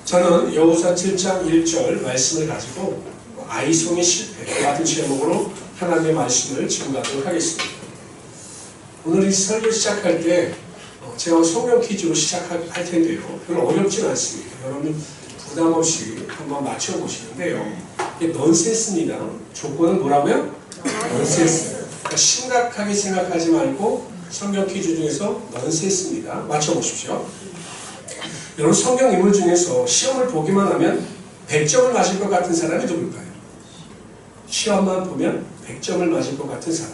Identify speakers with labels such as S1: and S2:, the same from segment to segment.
S1: 저는 여호수아 7장 1절 말씀을 가지고 아이송의 실패 같은 제목으로 하나님의 말씀을 증거하도록 하겠습니다. 오늘 이 설교 시작할 때 제가 성경 퀴즈로 시작할 텐데요. 별로 어렵진 않습니다. 여러분 부담 없이 한번 맞춰보시는데요. 이게 넌센스입니다. 조건은 뭐라고요? 넌센스. 그러니까 심각하게 생각하지 말고 성경 퀴즈 중에서 넌센스입니다. 맞춰보십시오. 여러분 성경 인물 중에서 시험을 보기만 하면 100점을 맞을 것 같은 사람이 누굴까요? 시험만 보면 100점을 맞을 것 같은 사람.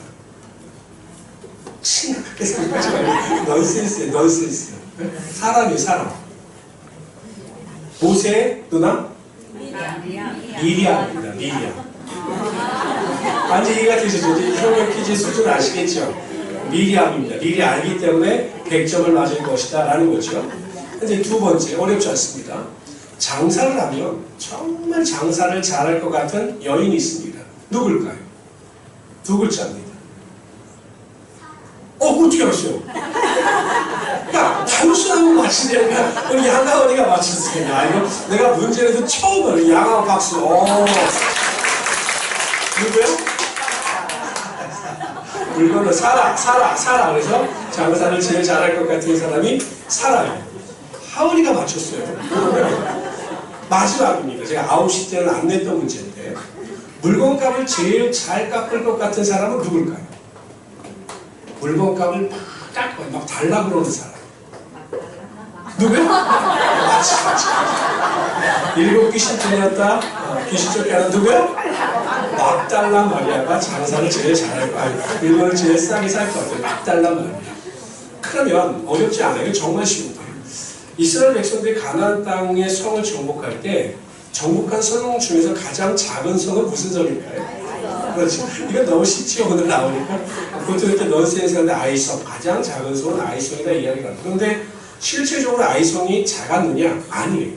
S1: 심각하게 생각하지 말고 넌센스예요. 넌센스. 사람이에요. 사람. 모세의 누나? 미리암입니다. 미리암. 완전 이해가 되시죠? 이제 성경 퀴즈 수준 아시겠죠? 미리암입니다. 미리 알기 때문에 100점을 맞을 것이다 라는 거죠. 이제 두 번째, 어렵지 않습니다. 장사를 하면 정말 장사를 잘할 것 같은 여인이 있습니다. 누굴까요? 두 글자입니다. 어떻게 알았어요? 야, 단순하면 맞히냐니까 우리 양가원이가 맞췄으니까 이거 내가 문제에서 처음 알아요. 양가원 박수. 누구요? 물건을 사라. 그래서 장사를 제일 잘할 것 같은 사람이 사라요. 하은이가 맞췄어요. 마지막입니다. 제가 9시 때는 안 냈던 문제인데 물건값을 제일 잘 깎을 것 같은 사람은 누굴까요? 물건값을 막 달라 그러는 사람. 누구요? 맞지. 7 귀신 들렸다. 귀신 쫓겨난 누구요? 막달라 마리아가 장사를 제일 잘할 거야. 물건을 제일 싸게 살 것 같아요. 막달라 마리아. 그러면 어렵지 않아요. 정말 쉬운데. 이스라엘 백성들이 가나안 땅의 성을 정복할 때 정복한 성 중에서 가장 작은 성은 무슨 성일까요? 그렇죠. 이건 너무 쉽지요. 오늘 나오니까. 보통 이렇게 넌센스한데 아이성. 가장 작은 성은 아이성이다 이야기를 합니다. 그런데 실제적으로 아이성이 작았느냐? 아니에요.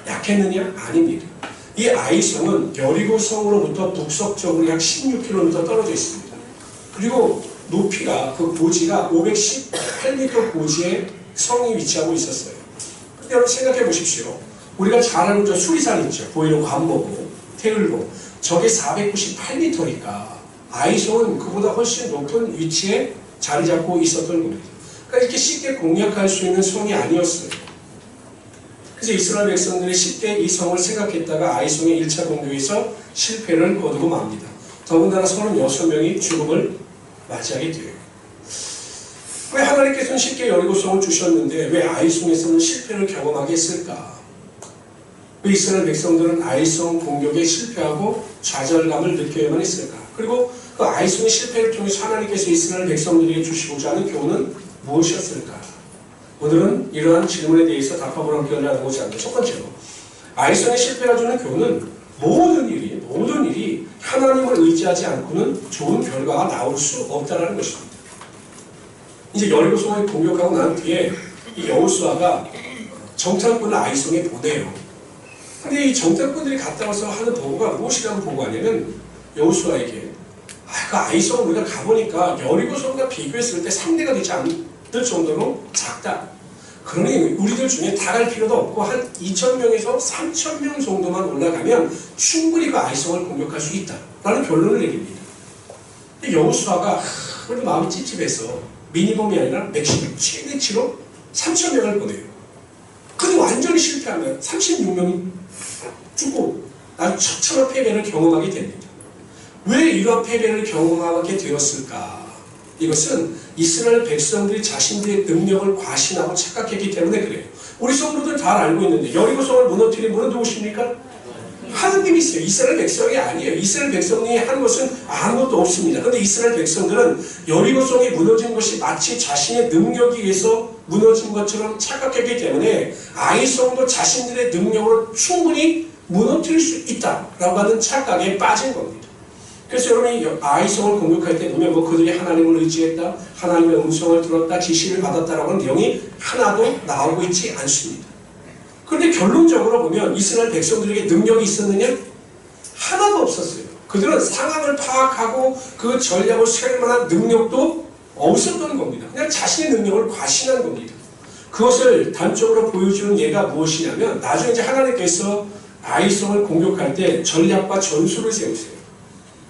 S1: 약했느냐? 아닙니다. 이 아이성은 여리고성으로부터 북서쪽으로 약 16km 떨어져 있습니다. 그리고 높이가 그 고지가 518m 고지에 성이 위치하고 있었어요. 근데 여러분 생각해 보십시오. 우리가 잘 알고 있는 수리산 있죠. 보이는 관보고 테을로. 저게 498m니까 아이성은 그보다 훨씬 높은 위치에 자리 잡고 있었던 겁니다. 그러니까 이렇게 쉽게 공략할 수 있는 성이 아니었어요. 그래서 이스라엘 백성들이 쉽게 이 성을 생각했다가 아이성의 1차 공격에서 실패를 거두고 맙니다. 더군다나 36명이 죽음을 맞이하게 돼요. 왜 하나님께서는 쉽게 여리고성을 주셨는데 왜 아이성에서는 실패를 경험하게 했을까? 왜 이스라엘 백성들은 아이성 공격에 실패하고 좌절감을 느껴야만 했을까? 그리고 그 아이성의 실패를 통해서 하나님께서 이스라엘 백성들에게 주시고자 하는 교훈은 무엇이었을까? 오늘은 이러한 질문에 대해서 답하고 함께 나누고자 합니다. 첫 번째로 아이성의 실패가 주는 교훈은 모든 일이 하나님을 의지하지 않고는 좋은 결과가 나올 수 없다는 것입니다. 이제 여리고성을 공격하고 난 뒤에 이 여호수아가 정탐꾼을 아이성에 보내요. 근데 이 정탐꾼들이 갔다 와서 하는 보고가 무엇이라는 보고하냐면 여호수아에게 그 아이성을 우리가 가보니까 여리고성과 비교했을 때 상대가 되지 않을 정도로 작다. 그러니 우리들 중에 다 갈 필요도 없고 한 2,000명에서 3,000명 정도만 올라가면 충분히 그 아이성을 공격할 수 있다 라는 결론을 내립니다. 여호수아가 그래도 마음이 찝찝해서 미니멈이 아니라 맥시멈 최대치로 3,000명을 보내요. 근데 완전히 실패하면 36명이 죽고 아주 처참한 패배를 경험하게 됩니다. 왜 이러한 패배를 경험하게 되었을까? 이것은 이스라엘 백성들이 자신들의 능력을 과신하고 착각했기 때문에 그래요. 우리 성도들 다 알고 있는데 여리고성을 무너뜨린 분은 누구십니까? 하느님이세요. 이스라엘 백성이 아니에요. 이스라엘 백성이 한 것은 아무것도 없습니다. 그런데 이스라엘 백성들은 여리고성이 무너진 것이 마치 자신의 능력에 의해서 무너진 것처럼 착각했기 때문에 아이성도 자신들의 능력으로 충분히 무너뜨릴 수 있다라고 하는 착각에 빠진 겁니다. 그래서 여러분이 아이성을 공격할 때 보면 그들이 하나님을 의지했다, 하나님의 음성을 들었다, 지시를 받았다라고 하는 내용이 하나도 나오고 있지 않습니다. 그런데 결론적으로 보면 이스라엘 백성들에게 능력이 있었느냐? 하나도 없었어요. 그들은 상황을 파악하고 그 전략을 수행할 만한 능력도 없었던 겁니다. 그냥 자신의 능력을 과신한 겁니다. 그것을 단적으로 보여주는 예가 무엇이냐면 나중에 이제 하나님께서 아이성을 공격할 때 전략과 전술을 세우세요.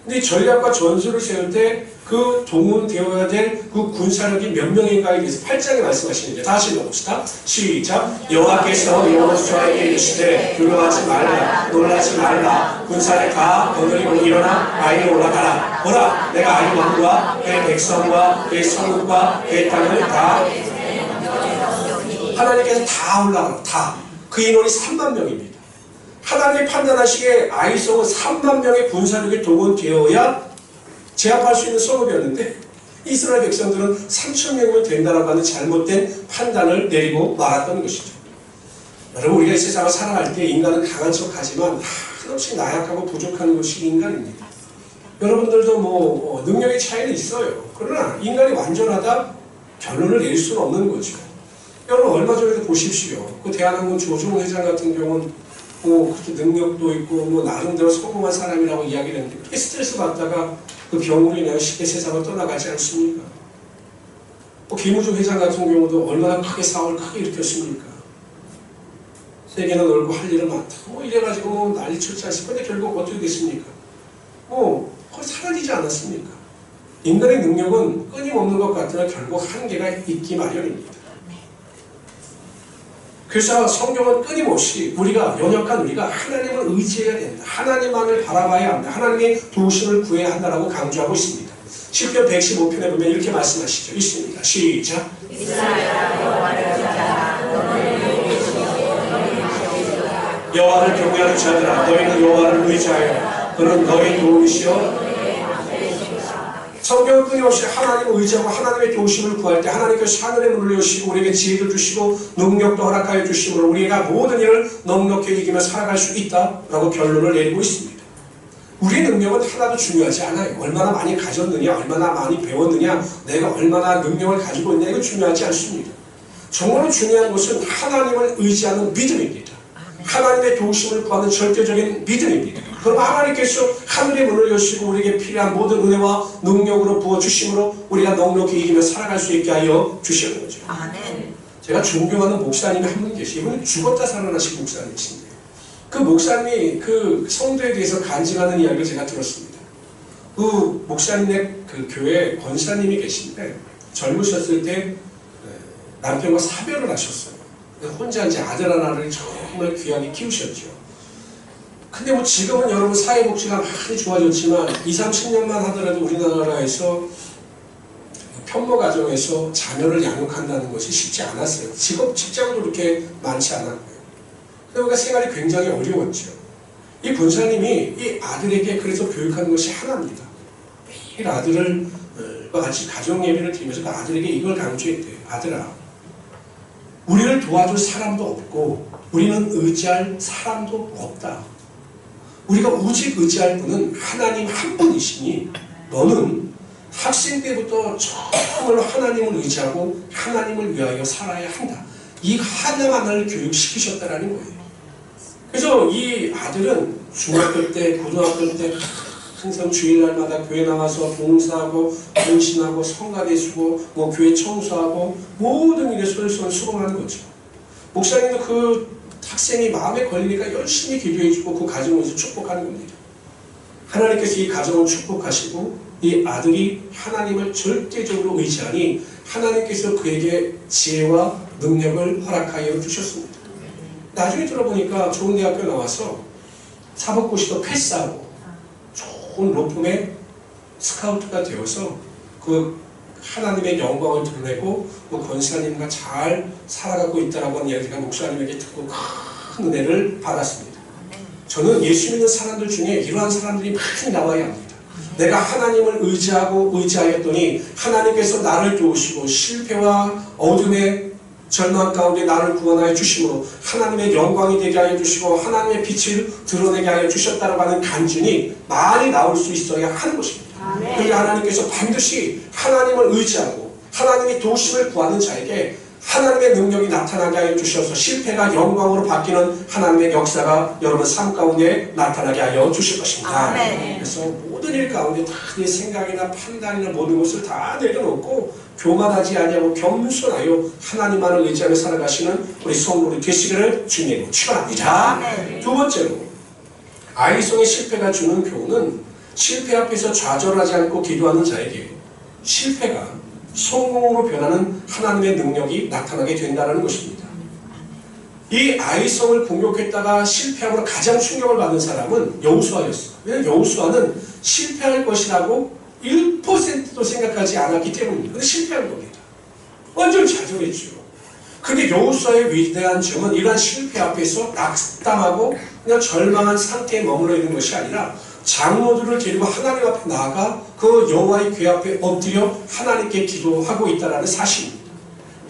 S1: 근데 전략과 전술을 세울 때 그 동원되어야 될 그 군사력이 몇 명인가에 대해서 8장에 말씀하시는데 다시 읽어봅시다. 시작. 여호와께서 여호수아에게 이르시되 두려워하지 말라 놀라지 말라 군사를 다 거느리고 일어나 아이로 올라가라. 보라 내가 아이 왕과 그의 백성과 그의 성읍과 그의 땅을 다 하나님께서 다 올라가라. 다. 그 인원이 3만 명입니다. 하나님이 판단하시기에 아이성은 3만 명의 군사력이 동원되어야 제압할 수 있는 성읍이었는데 이스라엘 백성들은 3천 명이면 된다라고 하는 잘못된 판단을 내리고 말았던 것이죠. 여러분 우리가 이 세상을 살아갈 때 인간은 강한 척하지만 한없이 나약하고 부족한 것이 인간입니다. 여러분들도 뭐 능력의 차이는 있어요. 그러나 인간이 완전하다 결론을 내릴 수는 없는 거죠. 여러분 얼마 전에도 보십시오. 그 대한항공 조종훈 회장 같은 경우는 그렇게 능력도 있고 나름대로 성공한 사람이라고 이야기를 했는데 그렇게 스트레스 받다가 그 병으로 인하여 쉽게 세상을 떠나가지 않습니까? 김우중 회장 같은 경우도 얼마나 크게 사업을 크게 일으켰습니까? 세계는 넓고 할 일은 많다. 이래가지고 난리 쳤지 않습니까? 근데 결국 어떻게 됐습니까? 거의 사라지지 않았습니까? 인간의 능력은 끊임없는 것 같으나 결국 한계가 있기 마련입니다. 그래서 성경은 끊임없이 연약한 우리가 하나님을 의지해야 된다. 하나님만을 바라봐야 한다. 하나님의 도우심을 구해야 한다라고 강조하고 있습니다. 시편 115편에 보면 이렇게 말씀하시죠. 있습니다. 시작. 여호와를 경외하는 자들아 너희는 여호와를 의지하여 그는 너희 도우시오. 성경은 끊임없이 하나님을 의지하고 하나님의 도우심을 구할 때 하나님께서 하늘의 문을 여시고 우리에게 지혜도 주시고 능력도 허락하여 주심으로 우리가 모든 일을 넉넉히 이기며 살아갈 수 있다라고 결론을 내리고 있습니다. 우리의 능력은 하나도 중요하지 않아요. 얼마나 많이 가졌느냐, 얼마나 많이 배웠느냐, 내가 얼마나 능력을 가지고 있느냐 이건 중요하지 않습니다. 정말로 중요한 것은 하나님을 의지하는 믿음입니다. 하나님의 도우심을 구하는 절대적인 믿음입니다. 그럼 하나님께서 하늘의 문을 여시고 우리에게 필요한 모든 은혜와 능력으로 부어주심으로 우리가 넉넉히 이기며 살아갈 수 있게 하여 주시는 거죠. 아멘. 제가 존경하는 목사님이 한 분 계시고 이분은 죽었다 살아나신 목사님이신데 그 목사님이 그 성도에 대해서 간증하는 이야기를 제가 들었습니다. 그 목사님의 그 교회 권사님이 계신데 젊으셨을 때 남편과 사별을 하셨어요. 혼자 이제 아들 하나를 정말 귀하게 키우셨죠. 근데 지금은 여러분 사회복지가 많이 좋아졌지만 20, 30년만 하더라도 우리나라에서 편모 가정에서 자녀를 양육한다는 것이 쉽지 않았어요. 직장도 그렇게 많지 않았고요. 그러니까 생활이 굉장히 어려웠죠. 이 권사님이 이 아들에게 그래서 교육하는 것이 하나입니다. 매일 아들을 같이 가정 예배를 드리면서 그 아들에게 이걸 강조했대요. 아들아, 우리를 도와줄 사람도 없고 우리는 의지할 사람도 없다. 우리가 오직 의지할 분은 하나님 한 분이시니 너는 학생 때부터 정말로 하나님을 의지하고 하나님을 위하여 살아야 한다. 이 하나만을 교육시키셨다라는 거예요. 그래서 이 아들은 중학교 때, 고등학교 때 항상 주일날마다 교회 나와서 봉사하고 헌신하고 성가대 수고 교회 청소하고 모든 일에 솔솔 수고하는 거죠. 목사님도 그 학생이 마음에 걸리니까 열심히 기도해주고 그 가정을 축복하는 겁니다. 하나님께서 이 가정을 축복하시고 이 아들이 하나님을 절대적으로 의지하니 하나님께서 그에게 지혜와 능력을 허락하여 주셨습니다. 나중에 들어보니까 좋은 대학교 나와서 사법고시도 패스하고 좋은 로펌의 스카우트가 되어서 그 하나님의 영광을 드러내고 그 권사님과 잘 살아가고 있다라고 하는 이야기가 목사님에게 듣고 큰 은혜를 받았습니다. 저는 예수 믿는 사람들 중에 이러한 사람들이 많이 나와야 합니다. 내가 하나님을 의지하였더니 하나님께서 나를 도우시고 실패와 어둠의 절망 가운데 나를 구원하여 주심으로 하나님의 영광이 되게 하여 주시고 하나님의 빛을 드러내게 하여 주셨다라고 하는 간증이 많이 나올 수 있어야 하는 것입니다. 그러니까 하나님께서 반드시 하나님을 의지하고 하나님의 도우심을 구하는 자에게 하나님의 능력이 나타나게 하여 주셔서 실패가 영광으로 바뀌는 하나님의 역사가 여러분 삶 가운데 나타나게 하여 주실 것입니다. 그래서 모든 일 가운데 다 내 생각이나 판단이나 모든 것을 다 내려놓고 교만하지 아니하고 겸손하여 하나님만을 의지하며 살아가시는 우리 성도들이 되시기를 주님으로 축원합니다. 두 번째로 아이성의 실패가 주는 교훈은 실패 앞에서 좌절하지 않고 기도하는 자에게 실패가 성공으로 변하는 하나님의 능력이 나타나게 된다는 것입니다. 이 아이성을 공격했다가 실패함으로 가장 충격을 받은 사람은 여호수아였어요. 왜냐하면 여호수아는 실패할 것이라고 1%도 생각하지 않았기 때문입니다. 근데 실패한 겁니다. 완전 좌절했죠. 근데 여호수아의 위대한 점은 이러한 실패 앞에서 낙담하고 그냥 절망한 상태에 머물러 있는 것이 아니라 장로들을 데리고 하나님 앞에 나아가 그 여호와의 궤 앞에 엎드려 하나님께 기도하고 있다는 사실입니다.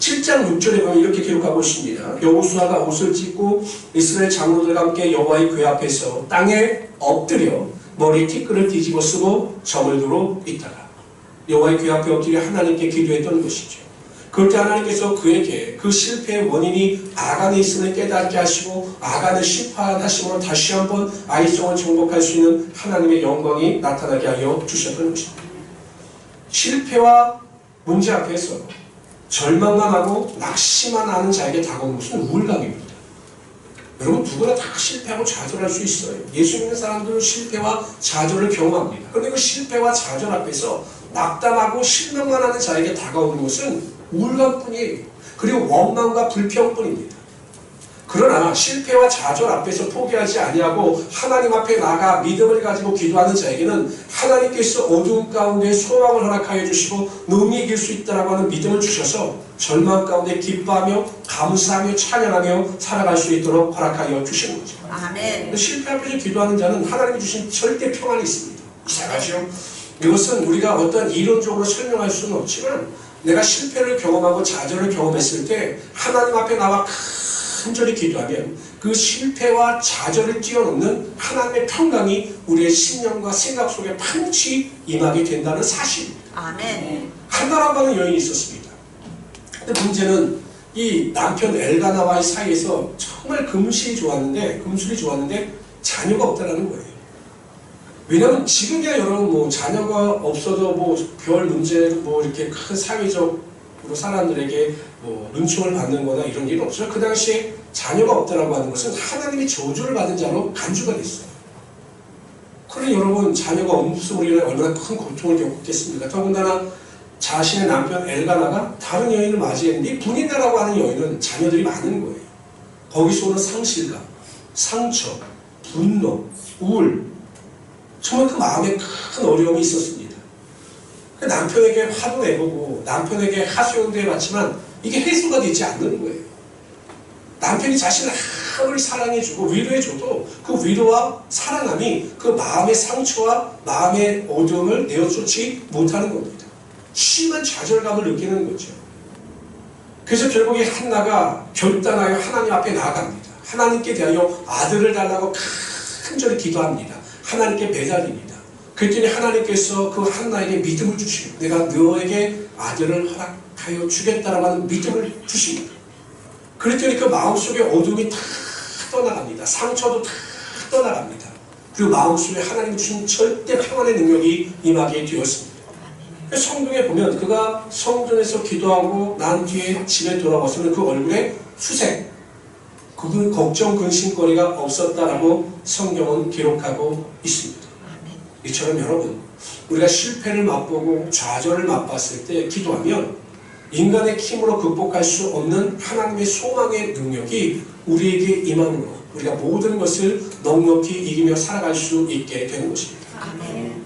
S1: 7장 6절에 보면 이렇게 기록하고 있습니다. 여호수아가 옷을 찢고 이스라엘 장로들과 함께 여호와의 궤 앞에서 땅에 엎드려 머리 티끌을 뒤집어 쓰고 점을 두고 있다가 여호와의 궤 앞에 엎드려 하나님께 기도했던 것이죠. 그럴 때 하나님께서 그에게 그 실패의 원인이 아간에 있음을 깨닫게 하시고 아간을 심판하심으로 다시 한번 아이성을 정복할 수 있는 하나님의 영광이 나타나게 하여 주셨던 것입니다. 실패와 문제 앞에서 절망만 하고 낙심만 하는 자에게 다가오는 것은 우울감입니다. 여러분 누구나 다 실패하고 좌절할 수 있어요. 예수 믿는 사람들은 실패와 좌절을 경험합니다. 그런데 그 실패와 좌절 앞에서 낙담하고 실망만 하는 자에게 다가오는 것은 우울감뿐이에요. 그리고 원망과 불평뿐입니다. 그러나 실패와 좌절 앞에서 포기하지 아니하고 하나님 앞에 나가 믿음을 가지고 기도하는 자에게는 하나님께서 어두운 가운데 소망을 허락하여 주시고 능히 이길 수 있다라고 하는 믿음을 주셔서 절망 가운데 기뻐하며 감사하며 찬양하며 살아갈 수 있도록 허락하여 주시는 거죠.
S2: 아멘.
S1: 실패 앞에서 기도하는 자는 하나님이 주신 절대 평안이 있습니다. 이상하죠? 이것은 우리가 어떤 이론적으로 설명할 수는 없지만 내가 실패를 경험하고 좌절을 경험했을 때 하나님 앞에 나와 간절히 기도하면 그 실패와 좌절을 뛰어넘는 하나님의 평강이 우리의 심령과 생각 속에 반드시 임하게 된다는 사실입니다.
S2: 아멘.
S1: 한나라고 하는 여인이 있었습니다. 근데 문제는 이 남편 엘가나와의 사이에서 정말 금술이 좋았는데 자녀가 없다라는 거예요. 왜냐면 지금이야 여러분 뭐 자녀가 없어도 뭐 별 문제 뭐 이렇게 큰 사회적 사람들에게 뭐 눈총을 받는 거나 이런 일은 없어요. 그 당시에 자녀가 없다라고 하는 것은 하나님이 저주를 받은 자로 간주가 됐어요. 그러니 여러분 자녀가 없음으로 인해 얼마나 큰 고통을 겪었겠습니까? 더군다나 자신의 남편 엘가나가 다른 여인을 맞이했는데 분이다라고 하는 여인은 자녀들이 많은 거예요. 거기서 오는 상실감, 상처, 분노, 우울, 정말 그 마음에 큰 어려움이 있었습니다. 남편에게 화도 내보고 남편에게 하소연도 해봤지만 이게 해소가 되지 않는 거예요. 남편이 자신을 아무리 사랑해주고 위로해줘도 그 위로와 사랑함이 그 마음의 상처와 마음의 어려움을 내어쫓지 못하는 겁니다. 심한 좌절감을 느끼는 거죠. 그래서 결국에 한나가 결단하여 하나님 앞에 나아갑니다. 하나님께 대하여 아들을 달라고 간절히 기도합니다. 하나님께 매달립니다. 그랬더니 하나님께서 그 한나에게 믿음을 주시고 내가 너에게 아들을 허락하여 주겠다라고 하는 믿음을 주십니다. 그랬더니 그 마음속에 어둠이 다 떠나갑니다. 상처도 다 떠나갑니다. 그리고 마음속에 하나님 주신 절대 평안의 능력이 임하게 되었습니다. 성경에 보면 그가 성전에서 기도하고 난 뒤에 집에 돌아와서는 그 얼굴에 수색, 그 걱정 근심거리가 없었다라고 성경은 기록하고 있습니다. 이처럼 여러분 우리가 실패를 맛보고 좌절을 맛봤을 때 기도하면 인간의 힘으로 극복할 수 없는 하나님의 소망의 능력이 우리에게 임함으로 우리가 모든 것을 넉넉히 이기며 살아갈 수 있게 되는 것입니다.
S2: 아멘.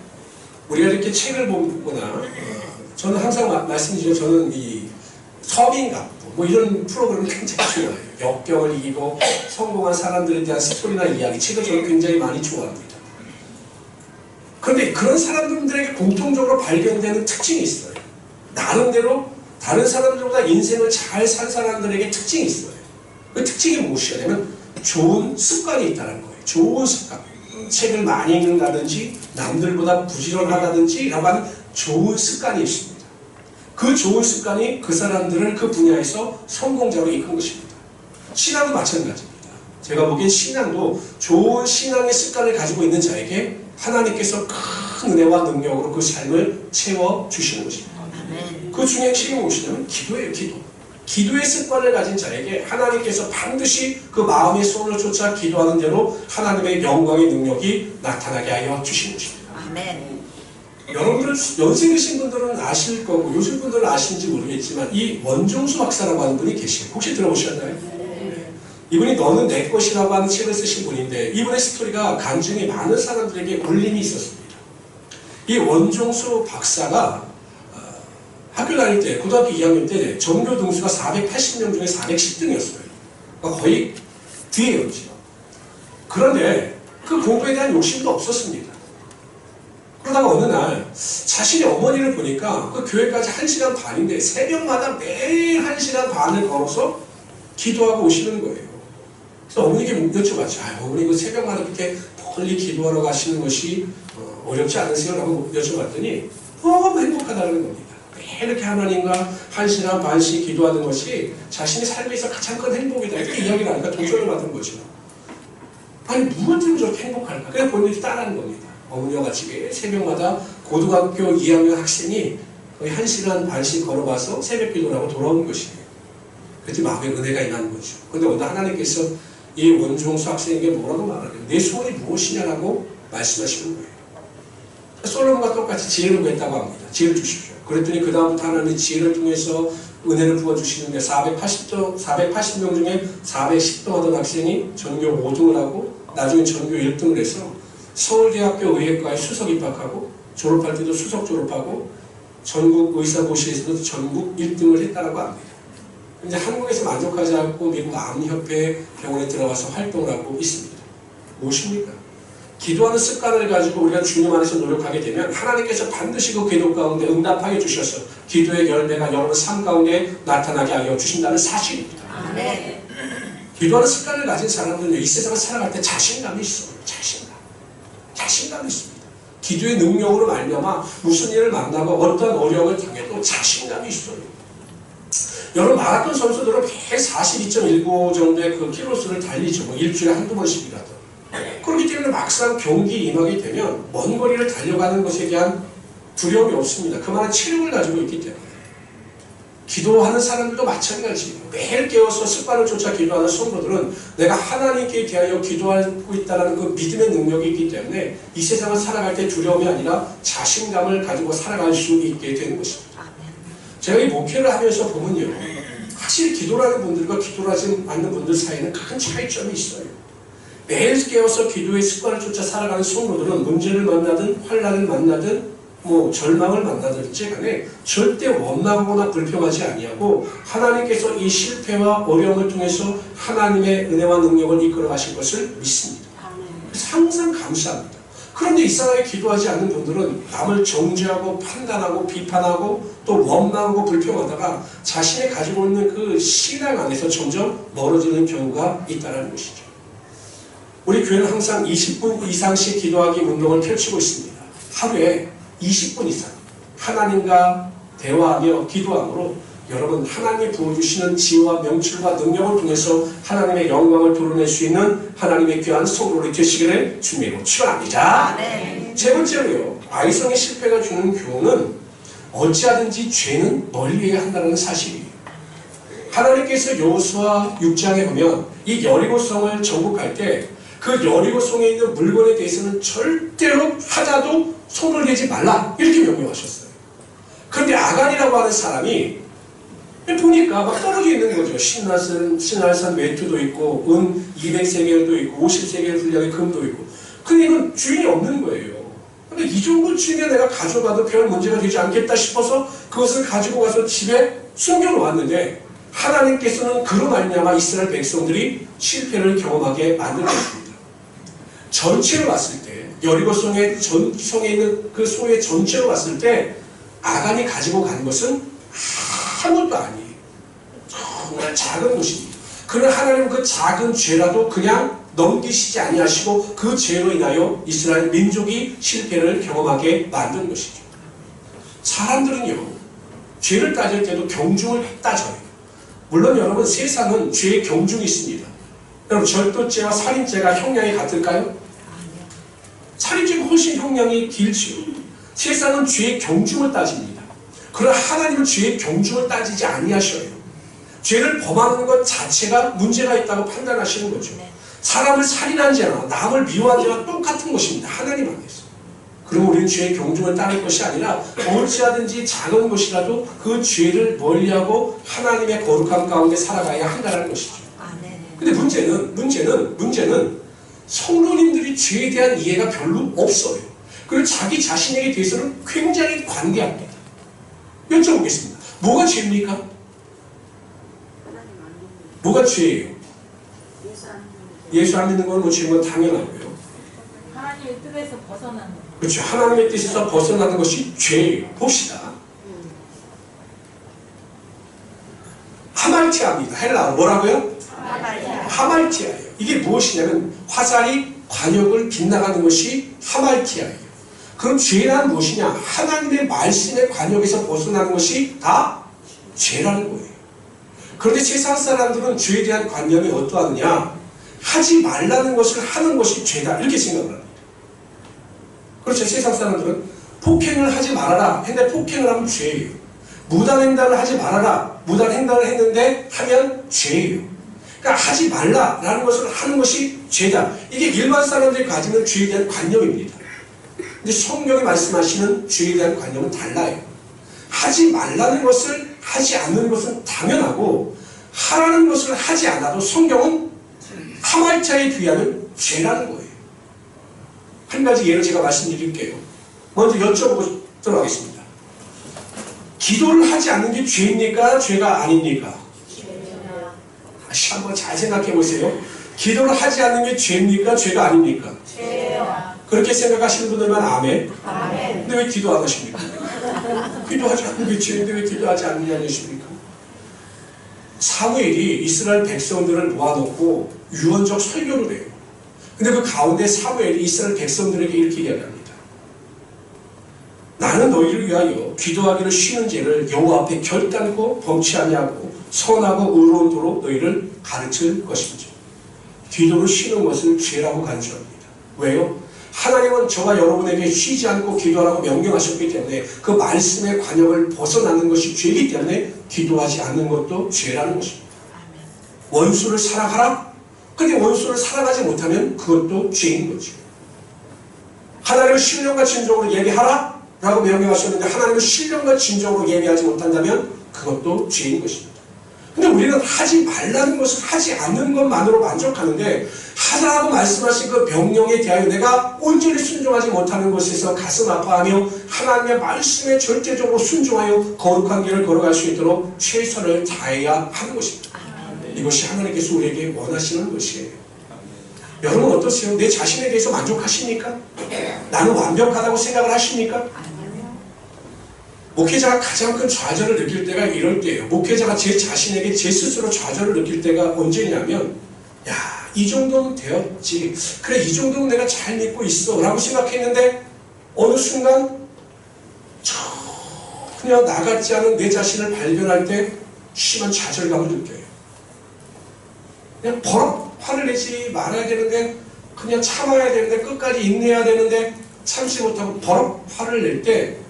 S1: 우리가 이렇게 책을 보거나 저는 항상 말씀드리죠. 저는 이 서민갑부 뭐 이런 프로그램을 굉장히 좋아해요. 역경을 이기고 성공한 사람들에 대한 스토리나 이야기 책을 저는 굉장히 많이 좋아합니다. 그런데 그런 사람들에게 공통적으로 발견되는 특징이 있어요. 나름대로 다른 사람들보다 인생을 잘 산 사람들에게 특징이 있어요. 그 특징이 무엇이냐면 좋은 습관이 있다는 거예요. 좋은 습관. 책을 많이 읽는다든지 남들보다 부지런하다든지 라고 하는 좋은 습관이 있습니다. 그 좋은 습관이 그 사람들을 그 분야에서 성공자로 이끈 것입니다. 신앙도 마찬가지입니다. 제가 보기엔 신앙도 좋은 신앙의 습관을 가지고 있는 자에게 하나님께서 큰 은혜와 능력으로 그 삶을 채워주시는 것입니다. 그 중에 핵심이 무엇이냐면 기도예요. 기도의 습관을 가진 자에게 하나님께서 반드시 그 마음의 소원을 쫓아 기도하는 대로 하나님의 영광의 능력이 나타나게 하여 주시는 것입니다.
S2: 아멘.
S1: 여러분들 연세 드신 분들은 아실 거고 요즘 분들은 아시는지 모르겠지만 이 원종수 박사라고 하는 분이 계시고 혹시 들어보셨나요? 이분이 너는 내 것이라고 하는 책을 쓰신 분인데 이분의 스토리가 간증이 많은 사람들에게 울림이 있었습니다. 이 원종수 박사가 학교 다닐 때 고등학교 2학년 때 전교 등수가 480명 중에 410등이었어요. 그러니까 거의 뒤에였죠. 그런데 그 공부에 대한 욕심도 없었습니다. 그러다가 어느 날 자신의 어머니를 보니까 그 교회까지 1시간 반인데 새벽마다 매일 1시간 반을 걸어서 기도하고 오시는 거예요. 그래서 어머니께 여쭤봤죠. 어머니 그 새벽마다 그렇게 멀리 기도하러 가시는 것이 어렵지 않으세요? 라고 여쭤봤더니 너무 행복하다는 겁니다. 매일 이렇게 하나님과 1시간 반씩 기도하는 것이 자신의 삶에서 가장 큰 행복이다. 이렇게 이야기를 하니까 도전을 받은 거죠. 아니 무엇 때문에 저렇게 행복할까? 그냥 본인이 따라하는 겁니다. 어머니와 같이 매일 새벽마다 고등학교 2학년 학생이 거의 1시간 반씩 걸어가서 새벽 기도를 하고 돌아오는 것이에요. 그때 마음에 은혜가 임하는 거죠. 그런데 오늘 하나님께서 이 원종수 학생에게 뭐라고 말하래요? 내 소원이 무엇이냐라고 말씀하시는 거예요. 솔로몬과 똑같이 지혜를 구했다고 합니다. 지혜를 주십시오. 그랬더니 그 다음부터 하나님의 지혜를 통해서 은혜를 부어주시는데 480명 중에 410등 하던 학생이 전교 5등을 하고 나중에 전교 1등을 해서 서울대학교 의예과에 수석 입학하고 졸업할 때도 수석 졸업하고 전국 의사고시에서도 전국 1등을 했다고 합니다. 이제 한국에서 만족하지 않고 미국 암협회 병원에 들어가서 활동을 하고 있습니다. 무엇입니까? 기도하는 습관을 가지고 우리가 주님 안에서 노력하게 되면 하나님께서 반드시 그 기도 가운데 응답하게 주셔서 기도의 열매가 여러분 삶 가운데 나타나게 하여 주신다는 사실입니다.
S2: 아멘.
S1: 기도하는 습관을 가진 사람들은 이 세상을 살아갈 때 자신감이 있어요. 자신감이 있습니다. 기도의 능력으로 말미암아 무슨 일을 만나고 어떤 어려움을 당해도 자신감이 있어요. 여러분 마라톤 선수들은 매 42.19 정도의 그 킬로수를 달리죠. 뭐 일주일에 한두 번씩이라도. 그렇기 때문에 막상 경기 임하게 되면 먼 거리를 달려가는 것에 대한 두려움이 없습니다. 그만한 체력을 가지고 있기 때문에. 기도하는 사람들도 마찬가지예요. 매일 깨어서 습관을 쫓아 기도하는 성도들은 내가 하나님께 대하여 기도하고 있다는 그 믿음의 능력이 있기 때문에 이 세상을 살아갈 때 두려움이 아니라 자신감을 가지고 살아갈 수 있게 되는 것입니다. 제가 이 목회를 하면서 보면요. 확실히 기도하는 분들과 기도하지 않는 분들 사이에는 큰 차이점이 있어요. 매일 깨어서 기도의 습관을 쫓아 살아가는 성도들은 문제를 만나든 환난을 만나든 절망을 만나든지 간에 절대 원망하거나 불평하지 아니하고 하나님께서 이 실패와 어려움을 통해서 하나님의 은혜와 능력을 이끌어 가실 것을 믿습니다. 그래서 항상 감사합니다. 그런데 이상하게 기도하지 않는 분들은 남을 정죄하고 판단하고 비판하고 또 원망하고 불평하다가 자신이 가지고 있는 그 신앙 안에서 점점 멀어지는 경우가 있다는 것이죠. 우리 교회는 항상 20분 이상씩 기도하기 운동을 펼치고 있습니다. 하루에 20분 이상 하나님과 대화하며 기도함으로 여러분 하나님이 부어주시는 지혜와 명철과 능력을 통해서 하나님의 영광을 드러낼 수 있는 하나님의 귀한 성도들이 되시기를 주님으로 축원합니다. 세 번째로요. 아이성의 실패가 주는 교훈은 어찌하든지 죄는 멀리해야 한다는 사실이에요. 하나님께서 여호수아 6장에 보면 이 여리고성을 정복할 때 그 여리고성에 있는 물건에 대해서는 절대로 하나도 손을 대지 말라 이렇게 명령하셨어요. 그런데 아간이라고 하는 사람이 보니까 막 떨어져 있는 거죠. 신할산 외투도 있고 은 200세겔도 있고 50세겔 분량의 금도 있고. 근데 이건 주인이 없는 거예요. 근데 이 정도 주면 내가 가져가도 별 문제가 되지 않겠다 싶어서 그것을 가지고 가서 집에 숨겨놓았는데 하나님께서는 그로 말미암아 이스라엘 백성들이 실패를 경험하게 만들었습니다. 전체로 봤을 때 여리고성에 있는 그 소의 전체로 봤을 때 아간이 가지고 간 것은 아무것도 아니에요. 정말 작은 것입니다. 그러나 하나님은 그 작은 죄라도 그냥 넘기시지 아니하시고 그 죄로 인하여 이스라엘 민족이 실패를 경험하게 만든 것이죠. 사람들은요 죄를 따질 때도 경중을 따져요. 물론 여러분 세상은 죄의 경중이 있습니다. 여러분 절도죄와 살인죄가 형량이 같을까요? 살인죄가 훨씬 형량이 길지요. 세상은 죄의 경중을 따집니다. 그러나 하나님은 죄의 경중을 따지지 아니하셔요. 죄를 범하는 것 자체가 문제가 있다고 판단하시는 거죠. 사람을 살인한 죄나 남을 미워한 죄와 똑같은 것입니다. 하나님 안에서. 그럼 우리는 죄의 경중을 따를 것이 아니라 어찌하든지 작은 것이라도 그 죄를 멀리하고 하나님의 거룩함 가운데 살아가야 한다는 것이죠. 근데 문제는 성도님들이 죄에 대한 이해가 별로 없어요. 그리고 자기 자신에게 대해서는 굉장히 관대합니다. 여쭤보겠습니다. 뭐가 죄입니까? 뭐가 죄예요? 예수 안 믿는 건 뭐 죄인 건 당연하고요.
S3: 하나님의 뜻에서 벗어나는 것.
S1: 그렇죠. 하나님의 뜻에서 벗어나는 것이 죄예요. 봅시다. 하말티아입니다. 헬라어 뭐라고요? 하말티아예요. 이게 무엇이냐면 화살이 관역을 빗나가는 것이 하말티아예요. 그럼 죄란 무엇이냐? 하나님의 말씀의 관역에서 벗어나는 것이 다 죄라는 거예요. 그런데 세상 사람들은 죄에 대한 관념이 어떠하느냐? 하지 말라는 것을 하는 것이 죄다 이렇게 생각을 합니다. 그렇죠. 세상 사람들은 폭행을 하지 말아라 했는데 폭행을 하면 죄예요. 무단횡단을 하지 말아라 무단횡단을 했는데 하면 죄예요. 그러니까 하지 말라라는 것을 하는 것이 죄다. 이게 일반 사람들이 가지는 죄에 대한 관념입니다. 근데 성경이 말씀하시는 죄에 대한 관념은 달라요. 하지 말라는 것을 하지 않는 것은 당연하고 하라는 것을 하지 않아도 성경은 하말티아에 비하면 죄라는 거예요. 한 가지 예를 제가 말씀드릴게요. 먼저 여쭤보고 들어가겠습니다. 기도를 하지 않는 게 죄입니까? 죄가 아닙니까? 다시 한번 잘 생각해 보세요. 기도를 하지 않는 게 죄입니까? 죄가 아닙니까?
S3: 죄예요.
S1: 그렇게 생각하시는 분들만 아멘.
S3: 아멘.
S1: 근데 왜 기도 안 하십니까? 기도하지 않는 게 죄인데 왜 기도하지 않느냐는 것입니까? 사무엘이 이스라엘 백성들을 모아놓고 유언적 설교를 해요. 근데 그 가운데 사무엘이 이스라엘 백성들에게 이렇게 이야기합니다. 나는 너희를 위하여 기도하기를 쉬는 죄를 여호와 앞에 결단코 범치 아니하고 선하고 의로운 도로 너희를 가르칠 것이죠. 기도를 쉬는 것을 죄라고 간주합니다. 왜요? 하나님은 저와 여러분에게 쉬지 않고 기도하라고 명령하셨기 때문에 그 말씀의 관역을 벗어나는 것이 죄이기 때문에 기도하지 않는 것도 죄라는 것입니다. 원수를 사랑하라? 근데 원수를 사랑하지 못하면 그것도 죄인 거죠. 하나님을 신령과 진정으로 예배하라? 라고 명령하셨는데 하나님을 신령과 진정으로 예배하지 못한다면 그것도 죄인 것입니다. 근데 우리는 하지 말라는 것을 하지 않는 것만으로 만족하는데 하라고 말씀하신 그 명령에 대하여 내가 온전히 순종하지 못하는 것에서 가슴 아파하며 하나님의 말씀에 절대적으로 순종하여 거룩한 길을 걸어갈 수 있도록 최선을 다해야 하는 것입니다. 이것이 하나님께서 우리에게 원하시는 것이에요. 여러분 어떠세요? 내 자신에 대해서 만족하십니까? 나는 완벽하다고 생각을 하십니까? 목회자가 가장 큰 좌절을 느낄 때가 이럴 때예요. 목회자가 제 자신에게 제 스스로 좌절을 느낄 때가 언제냐면 야, 이 정도는 되었지. 그래, 이 정도는 내가 잘 믿고 있어 라고 생각했는데 어느 순간 전혀 나같지 않은 내 자신을 발견할 때 심한 좌절감을 느껴요. 그냥 버럭 화를 내지 말아야 되는데 그냥 참아야 되는데 끝까지 인내해야 되는데 참지 못하고 버럭 화를 낼 때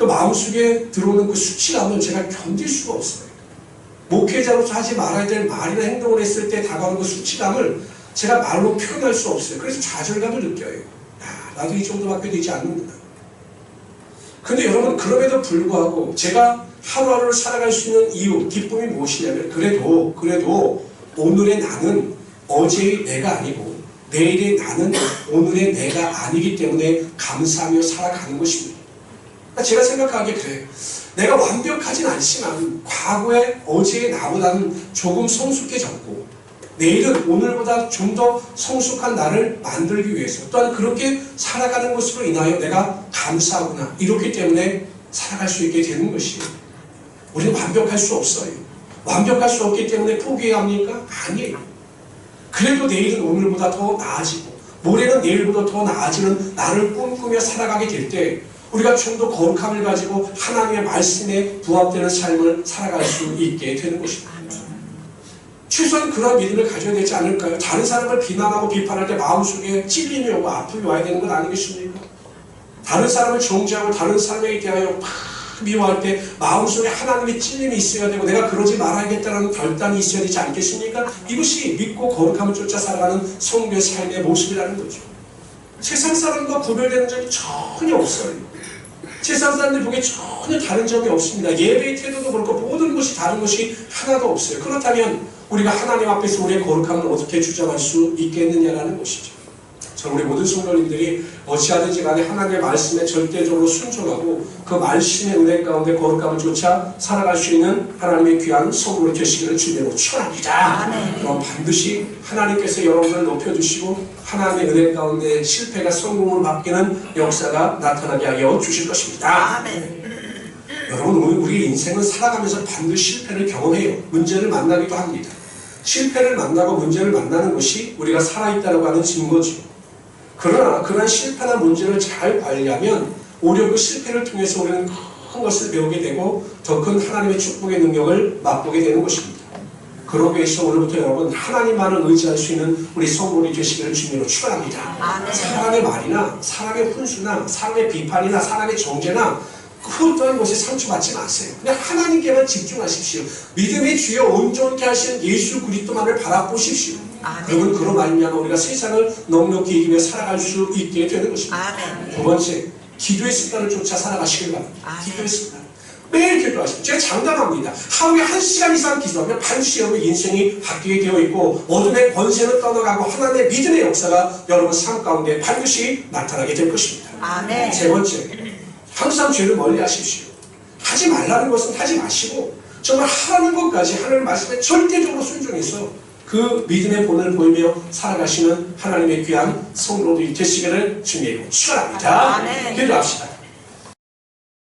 S1: 그 마음속에 들어오는 그 수치감을 제가 견딜 수가 없어요. 목회자로서 하지 말아야 될 말이나 행동을 했을 때 다가오는 그 수치감을 제가 말로 표현할 수 없어요. 그래서 좌절감을 느껴요. 야, 나도 이 정도밖에 되지 않는구나. 근데 여러분 그럼에도 불구하고 제가 하루하루를 살아갈 수 있는 이유, 기쁨이 무엇이냐면 그래도 오늘의 나는 어제의 내가 아니고 내일의 나는 오늘의 내가 아니기 때문에 감사하며 살아가는 것입니다. 제가 생각하기에 그래요. 내가 완벽하진 않지만 과거의 어제의 나보다는 조금 성숙해졌고 내일은 오늘보다 좀 더 성숙한 나를 만들기 위해서 또한 그렇게 살아가는 것으로 인하여 내가 감사하구나 이렇기 때문에 살아갈 수 있게 되는 것이에요. 우리는 완벽할 수 없어요. 완벽할 수 없기 때문에 포기해야 합니까? 아니에요. 그래도 내일은 오늘보다 더 나아지고 모레는 내일보다 더 나아지는 나를 꿈꾸며 살아가게 될 때 우리가 좀 더 거룩함을 가지고 하나님의 말씀에 부합되는 삶을 살아갈 수 있게 되는 것입니다. 최소한 그런 믿음을 가져야 되지 않을까요? 다른 사람을 비난하고 비판할 때 마음속에 찔림이 오고 아픔이 와야 되는 건 아니겠습니까? 다른 사람을 정죄하고 다른 사람에 대하여 막 미워할 때 마음속에 하나님의 찔림이 있어야 되고 내가 그러지 말아야겠다는 결단이 있어야 되지 않겠습니까? 이것이 믿고 거룩함을 쫓아 살아가는 성도의 삶의 모습이라는 거죠. 세상 사람과 구별되는 점이 전혀 없어요. 세상 사람들 보기에 전혀 다른 점이 없습니다. 예배의 태도도 그렇고 모든 것이 다른 것이 하나도 없어요. 그렇다면 우리가 하나님 앞에서 우리의 거룩함을 어떻게 주장할 수 있겠느냐라는 것이죠. 저는 우리 모든 성도님들이 어찌하든지 간에 하나님의 말씀에 절대적으로 순종하고 그 말씀의 은혜 가운데 거룩함을 쫓아 살아갈 수 있는 하나님의 귀한 성도로 되시기를 주님으로 축원합니다. 그럼 반드시 하나님께서 여러분을 높여주시고 하나님의 은혜 가운데 실패가 성공으로 바뀌는 역사가 나타나게 하여 주실 것입니다.
S2: 아멘.
S1: 여러분, 우리 인생은 살아가면서 반드시 실패를 경험해요. 문제를 만나기도 합니다. 실패를 만나고 문제를 만나는 것이 우리가 살아있다고 하는 증거죠. 그러나 그런 실패나 문제를 잘 관리하면 오히려 그 실패를 통해서 우리는 큰 것을 배우게 되고 더 큰 하나님의 축복의 능력을 맛보게 되는 것입니다. 그러기 위해서 오늘부터 여러분 하나님만을 의지할 수 있는 우리 성도들이 되시기를 주님으로 축원합니다. 사람의 말이나 사람의 훈수나 사람의 비판이나 사람의 정죄나 그 어떠한 것에 상처받지 마세요. 그냥 하나님께만 집중하십시오. 믿음의 주여 온전케 하신 예수 그리스도만을 바라보십시오. 그러면 그로 말미암아 우리가 세상을 넉넉히 이기며 살아갈 수 있게 되는 것입니다. 두 번째, 기도의 습관을 쫓아 살아가시길 바랍니다. 기도의 습관. 매일 기도하십시오. 제가 장담합니다. 하루에 1시간 이상 기도하면 반드시 여러분의 인생이 바뀌게 되어 있고 어둠의 권세는 떠나가고 하나님의 믿음의 역사가 여러분 삶 가운데 반드시 나타나게 될 것입니다.
S2: 아멘.
S1: 세 번째, 항상 죄를 멀리 하십시오. 하지 말라는 것은 하지 마시고 정말 하라는 것까지 하나님 말씀에 절대적으로 순종해서 그 믿음의 본을 보이며 살아가시는 하나님의 귀한 성도들이 되시기를 주님으로 축원합니다. 기도합시다.